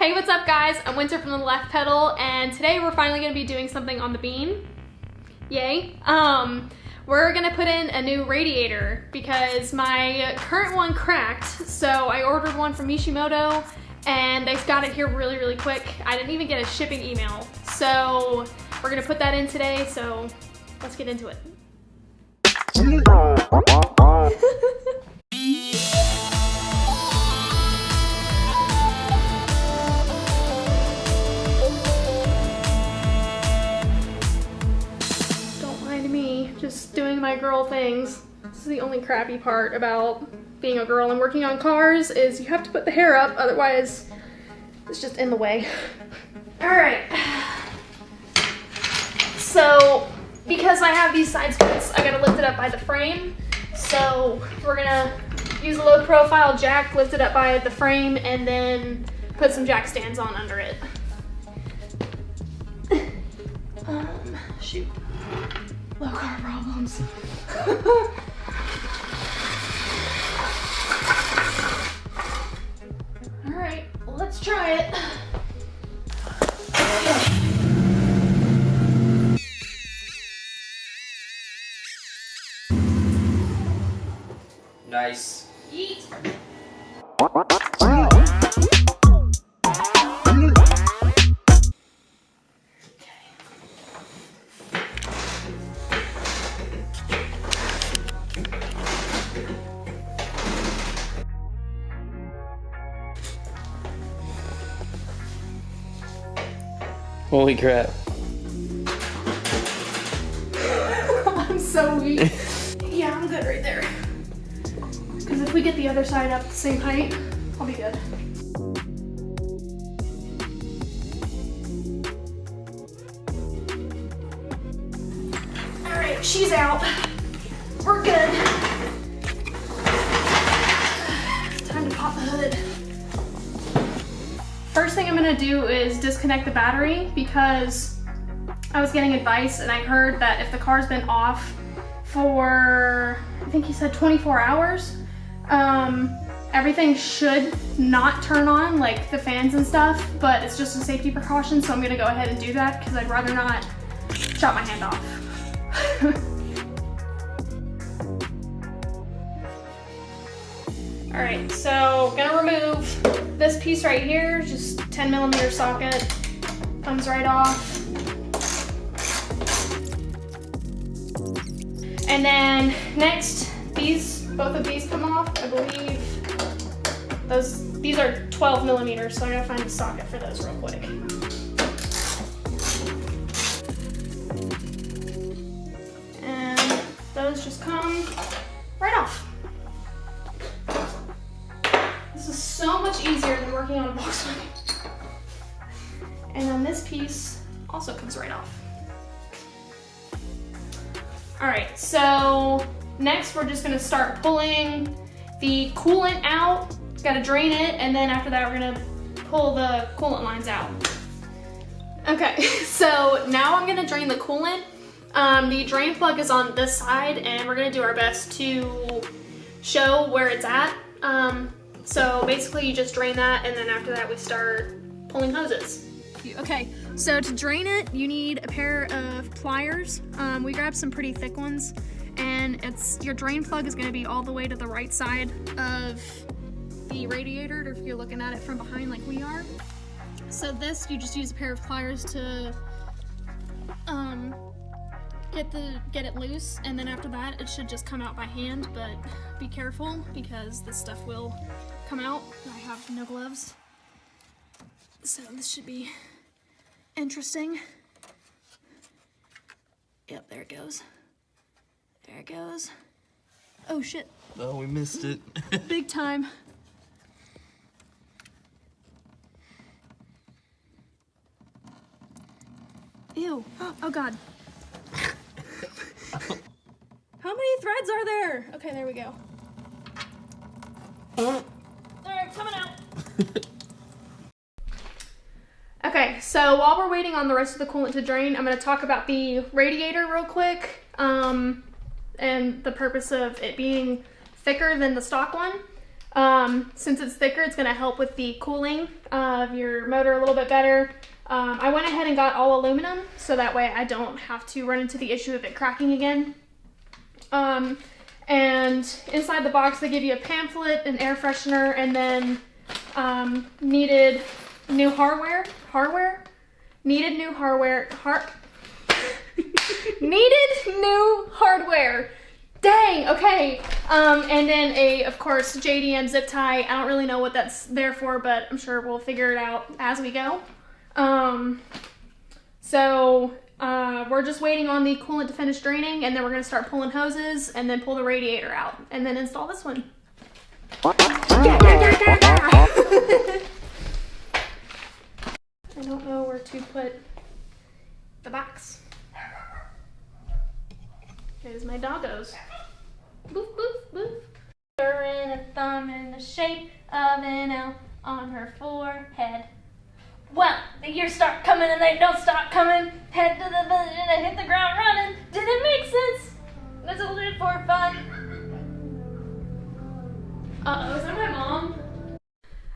Hey, what's up guys? I'm Wynter from the left pedal, and today we're finally gonna be doing something on the bean. Yay. We're gonna put in a new radiator because my current one cracked, so I ordered one from Mishimoto and they got it here really, really quick. I didn't even get a shipping email. So we're gonna put that in today, so let's get into it. Just doing my girl things. This is the only crappy part about being a girl and working on cars is you have to put the hair up, otherwise it's just in the way. Alright. So, because I have these side skirts, I gotta lift it up by the frame. So, we're gonna use a low profile jack, lift it up by the frame, and then put some jack stands on under it. Shoot. Low car problems. All right, let's try it. Nice. Yeet. Holy crap. I'm so weak. Yeah, I'm good right there. Because if we get the other side up the same height, I'll be good. Alright, she's out. We're good. Time to pop the hood. First thing I'm gonna do is disconnect the battery because I was getting advice and I heard that if the car's been off for, I think he said 24 hours, everything should not turn on, like the fans and stuff, but it's just a safety precaution, so I'm gonna go ahead and do that because I'd rather not chop my hand off. All right, so gonna remove this piece right here, just 10mm socket, comes right off. And then next, both of these come off. I believe these are 12mm, so I gotta find the socket for those real quick. And those just come right off. This is so much easier than working on a Volkswagen. And then this piece also comes right off. All right, so next we're just gonna start pulling the coolant out. Gotta drain it, and then after that we're gonna pull the coolant lines out. Okay, so now I'm gonna drain the coolant. The drain plug is on this side, and we're gonna do our best to show where it's at. So basically you just drain that, and then after that we start pulling hoses. Okay, so to drain it, you need a pair of pliers. We grabbed some pretty thick ones, and your drain plug is gonna be all the way to the right side of the radiator if you're looking at it from behind like we are. So this, you just use a pair of pliers to get it loose, and then after that it should just come out by hand, but be careful because this stuff will come out. I have no gloves, so this should be interesting. Yep, there it goes. There it goes. Oh shit. Oh, we missed it. Big time. Ew. Oh god. How many threads are there? Okay, there we go. Alright, coming out. Okay, so while we're waiting on the rest of the coolant to drain, I'm going to talk about the radiator real quick, and the purpose of it being thicker than the stock one. Since it's thicker, it's gonna help with the cooling of your motor a little bit better. I went ahead and got all aluminum, so that way I don't have to run into the issue of it cracking again. And inside the box, they give you a pamphlet, an air freshener, and then needed new hardware. Needed new hardware. Dang, okay. And then of course, JDM zip tie. I don't really know what that's there for, but I'm sure we'll figure it out as we go. We're just waiting on the coolant to finish draining, and then we're gonna start pulling hoses, and then pull the radiator out, and then install this one. I don't know where to put the box. There's my doggos. Boof, boof, boof. Her and a thumb in the shape of an L on her forehead. Well, the years start coming and they don't stop coming. Head to the village and I hit the ground running. Did it make sense? Let's hold it for fun. Uh-oh, is that my mom?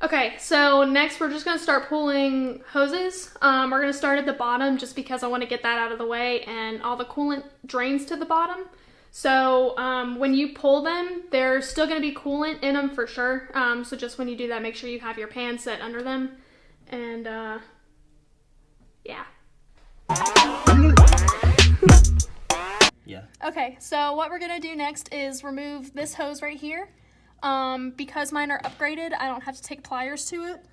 Okay, so next we're just gonna start pulling hoses. We're gonna start at the bottom just because I want to get that out of the way, and all the coolant drains to the bottom. So when you pull them, there's still gonna be coolant in them for sure. So just when you do that, make sure you have your pan set under them. And yeah. Yeah. Okay, so what we're gonna do next is remove this hose right here. Because mine are upgraded, I don't have to take pliers to it.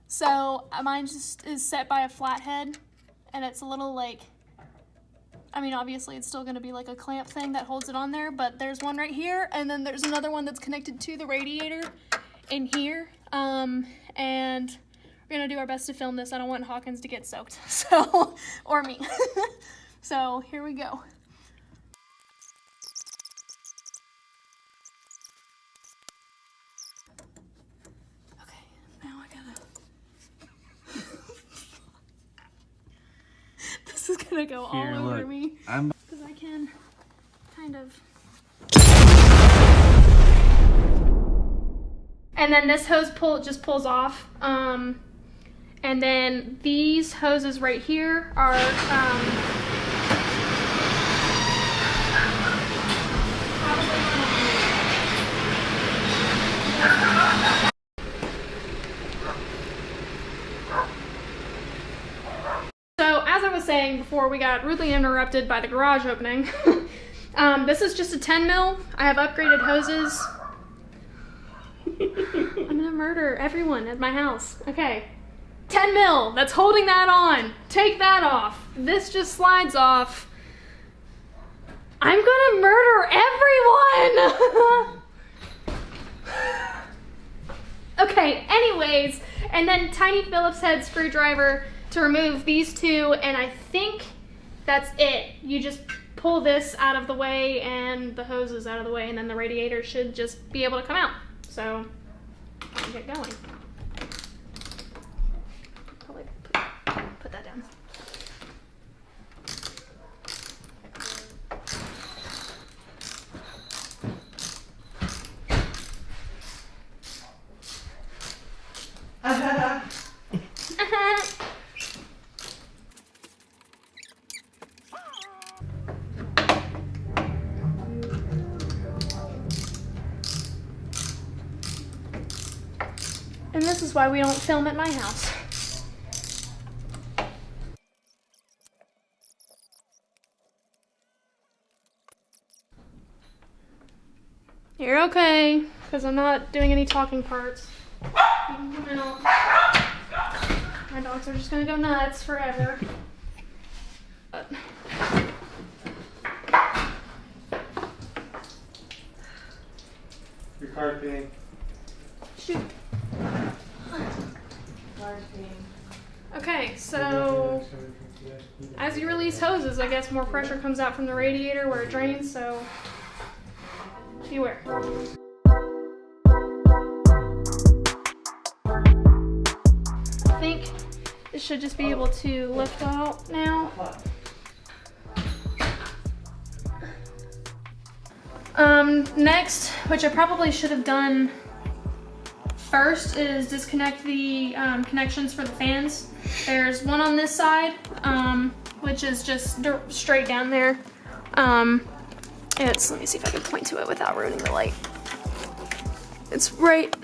So mine just is set by a flathead, and it's a little like, I mean, obviously it's still gonna be like a clamp thing that holds it on there, but there's one right here, and then there's another one that's connected to the radiator in here. And we're gonna do our best to film this. I don't want Hawkins to get soaked, so, or me. So here we go. Okay, now I gotta, this is gonna go all over me, because I can kind of. And then this hose just pulls off. And then these hoses right here are So as I was saying before we got rudely interrupted by the garage opening, this is just a 10 mil. I have upgraded hoses. I'm gonna murder everyone at my house. Okay. 10 mil, that's holding that on. Take that off. This just slides off. I'm gonna murder everyone! Okay, anyways, and then tiny Phillips head screwdriver to remove these two, and I think that's it. You just pull this out of the way and the hoses out of the way, and then the radiator should just be able to come out. So, I'll get going. Probably put that down. And this is why we don't film at my house. You're okay, because I'm not doing any talking parts. You can come out. My dogs are just gonna go nuts forever. But. Your car thing. Shoot. Okay, so as you release hoses, I guess more pressure comes out from the radiator where it drains, so beware. I think it should just be able to lift out now. Next, which I probably should have done first, is disconnect the connections for the fans. There's one on this side, which is just straight down there. Let me see if I can point to it without ruining the light. It's right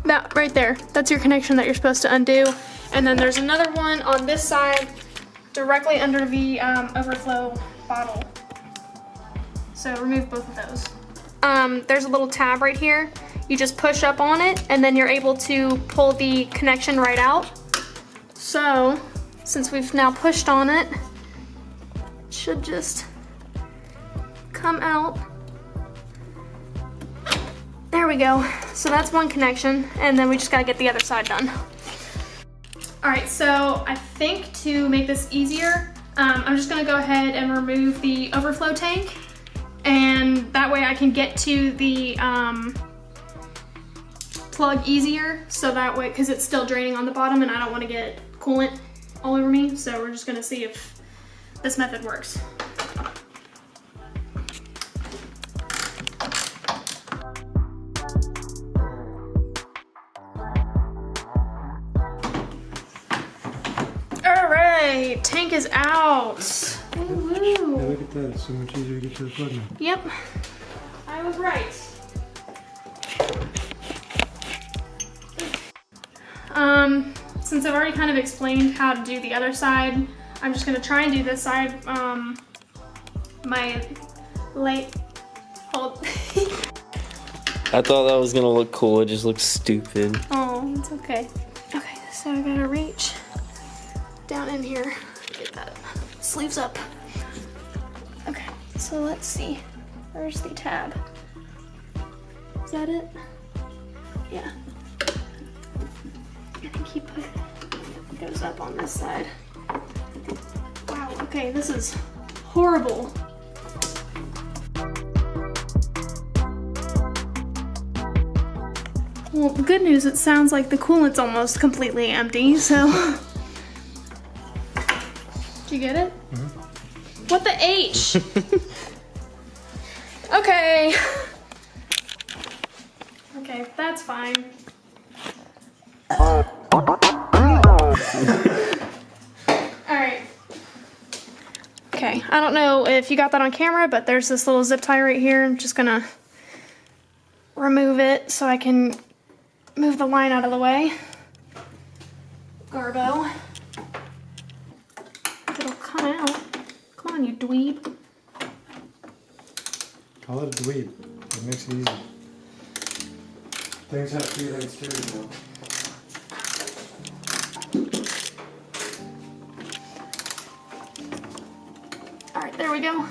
there. That's your connection that you're supposed to undo. And then there's another one on this side, directly under the overflow bottle. So remove both of those. There's a little tab right here. You just push up on it and then you're able to pull the connection right out. So, since we've now pushed on it, it should just come out. There we go. So that's one connection, and then we just gotta get the other side done. All right, so I think to make this easier, I'm just gonna go ahead and remove the overflow tank, and that way I can get to the plug easier, so that way, because it's still draining on the bottom and I don't wanna get coolant all over me, so we're just gonna see if this method works. All right, tank is out. Woo. Yeah, look at that, it's so much easier to get to the plug now. Yep, I was right. Since I've already kind of explained how to do the other side, I'm just gonna try and do this side. Hold. I thought that was gonna look cool, it just looks stupid. Oh, it's okay. Okay, so I gotta reach down in here, get that sleeves up. Okay, so let's see. Where's the tab? Is that it? Yeah. I think he goes up on this side. Wow, okay, this is horrible. Well, the good news, it sounds like the coolant's almost completely empty, so. Did you get it? Mm-hmm. What the H? Okay. Okay, that's fine. Alright. Okay, I don't know if you got that on camera, but there's this little zip tie right here. I'm just gonna remove it so I can move the line out of the way. Garbo. It'll come out. Come on, you dweeb. Call it a dweeb. It makes it easy. Things have feelings too, though. Alright, there we go.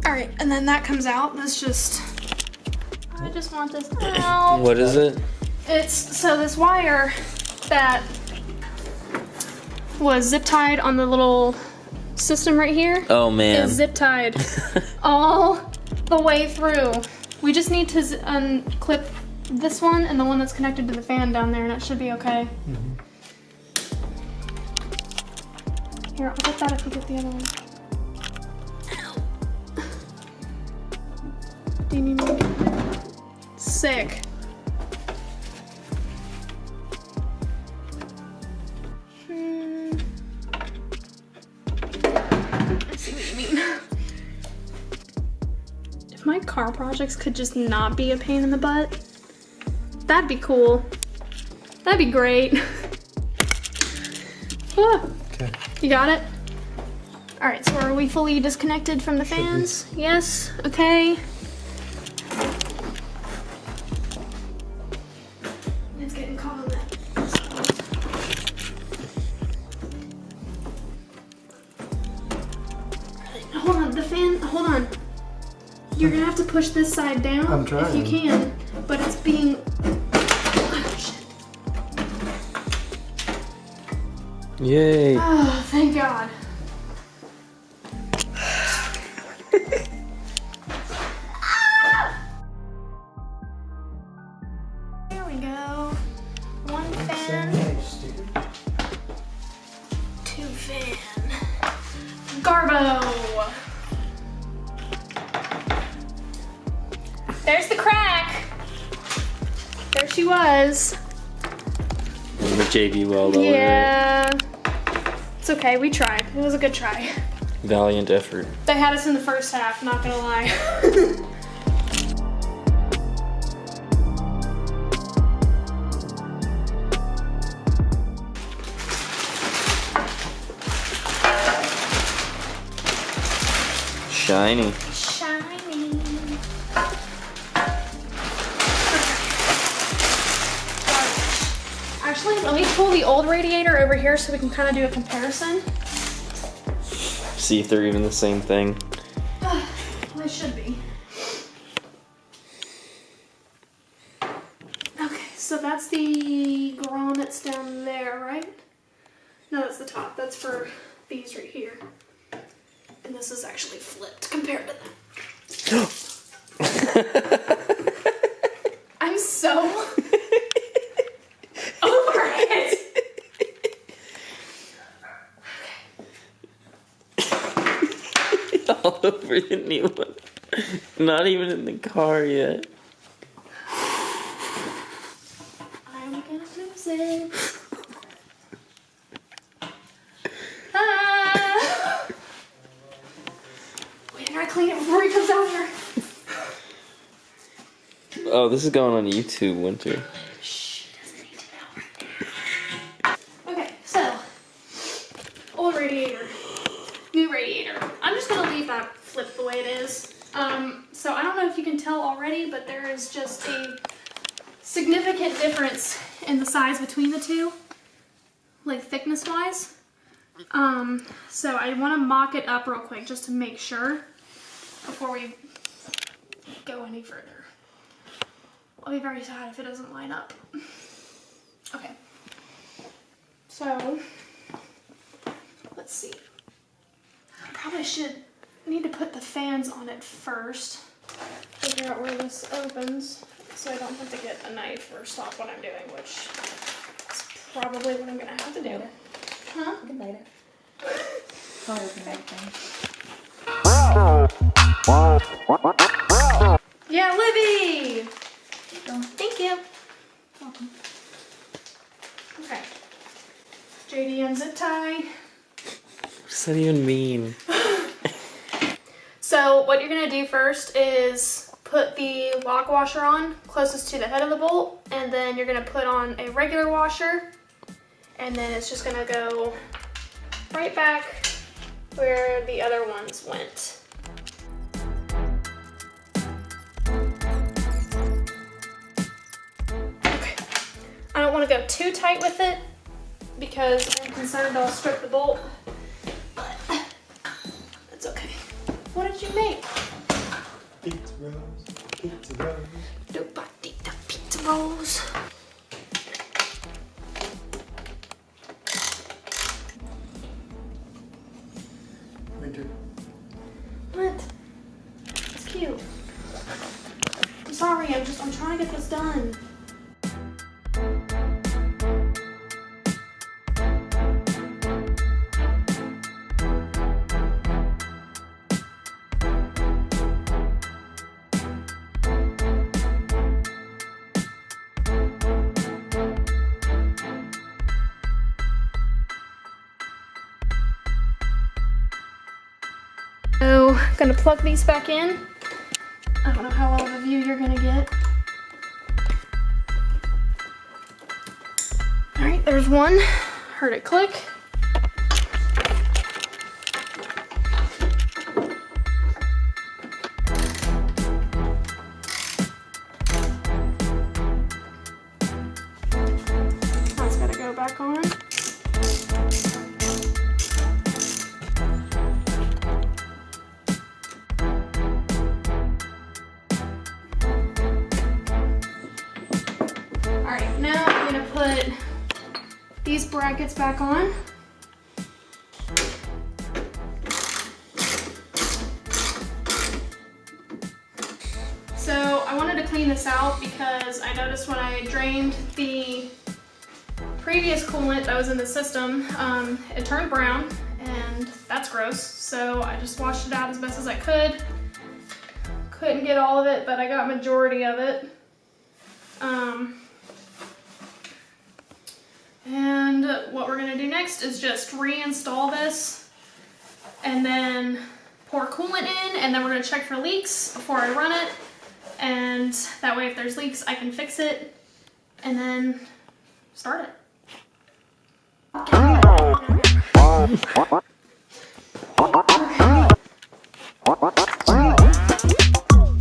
Alright, and then that comes out. That's just, I just want this out. What is it? It's, so this wire that was zip tied on the little system right here. Oh man. Is zip tied all the way through. We just need to unclip this one and the one that's connected to the fan down there, and it should be okay. Mm-hmm. Here, I'll get that if you get the other one. Do you need me? Sick. I see what you mean. If my car projects could just not be a pain in the butt, that'd be cool. That'd be great. Ah. Okay. You got it? All right, so are we fully disconnected from the fans? Yes, okay. It's getting caught on that. Hold on, the fan, hold on. You're gonna have to push this side down I'm trying. if you can, but it's being, oh shit. Yay. Oh, thank God. There we go. Garbo. There's the crack. There she was. And the JB weld all Yeah. It's okay, we tried. It was a good try. over it. Valiant effort. They had us in the first half, not gonna lie. Shiny. Shiny. Actually, let me pull the old radiator over here so we can kind of do a comparison. See if they're even the same thing. Well, they should be. Okay, so that's the grommets down there, right? No, that's the top. That's for these right here. And this is actually flipped compared to that. I'm so over it. All over the new one. Not even in the car yet. I'm gonna lose it. Ah. Wait, I gotta clean it before he comes over. Oh, this is going on YouTube, Wynter. Shh, doesn't need to know. Okay, so old radiator, new radiator. I'm just gonna leave that flipped the way it is. So I don't know if you can tell already, but there is just a significant difference in the size between the two, like thickness wise. So I want to mock it up real quick just to make sure before we go any further. I'll be very sad if it doesn't line up. Okay. So, let's see. I probably need to put the fans on it first. Figure out where this opens so I don't have to get a knife or stop what I'm doing, which is probably what I'm gonna have to do. Huh? You can light it. Probably open everything. Yeah, Libby! Go. Thank you. Welcome. Okay. JD unzip tie. What does that even mean? So what you're gonna do first is put the lock washer on closest to the head of the bolt, and then you're gonna put on a regular washer, and then it's just gonna go right back where the other ones went. Okay. I don't want to go too tight with it because I'm concerned I'll strip the bolt, but it's okay. What did you make? Pizza rolls, pizza rolls. Nobody the pizza rolls. Wynter. What? It's cute. I'm sorry, I'm trying to get this done. So, gonna plug these back in. I don't know how well of a view you're gonna get. All right, there's one. Heard it click. That's gotta go back on. Alright, now I'm gonna put these brackets back on. So I wanted to clean this out because I noticed when I drained the previous coolant that was in the system, it turned brown, and and that's gross. So I just washed it out as best as I could. Couldn't get all of it, but I got majority of it. And what we're gonna do next is just reinstall this and then pour coolant in, and then we're gonna check for leaks before I run it. And that way if there's leaks, I can fix it and then start it.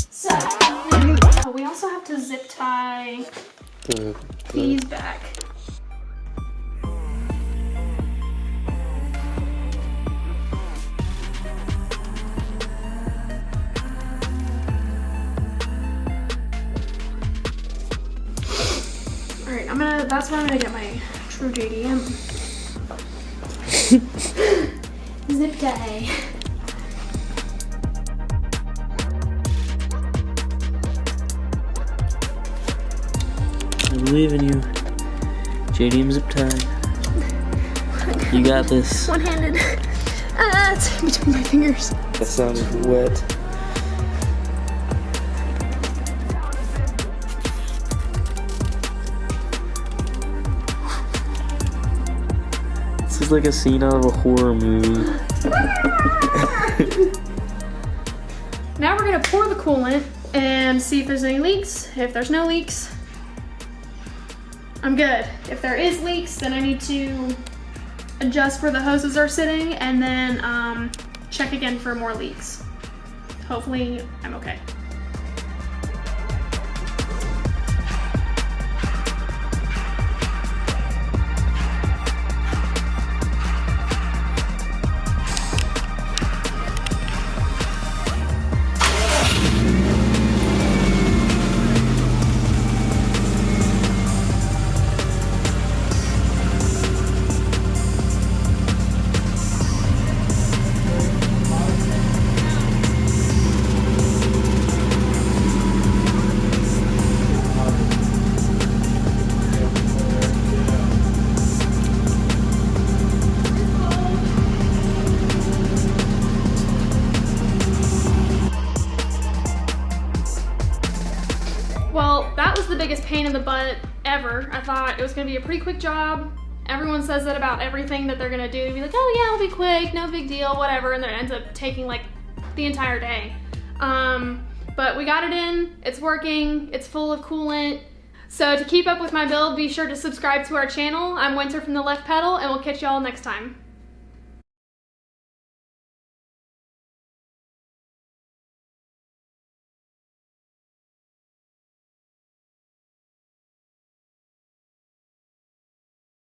So, we also have to zip tie these back. Alright, that's where I'm gonna get my true JDM. Zip tie. I believe in you. JDM zip tie. You got this. One-handed. It's between my fingers. That sounded wet. This is like a scene out of a horror movie. Now we're gonna pour the coolant and see if there's any leaks. If there's no leaks, I'm good. If there is leaks, then I need to adjust where the hoses are sitting and then check again for more leaks. Hopefully I'm okay. Well, that was the biggest pain in the butt ever. I thought it was gonna be a pretty quick job. Everyone says that about everything that they're gonna do. You'd be like, oh yeah, it'll be quick, no big deal, whatever, and then it ends up taking like the entire day. But we got it in, it's working, it's full of coolant. So to keep up with my build, be sure to subscribe to our channel. I'm Wynter from the Left Pedal, and we'll catch y'all next time.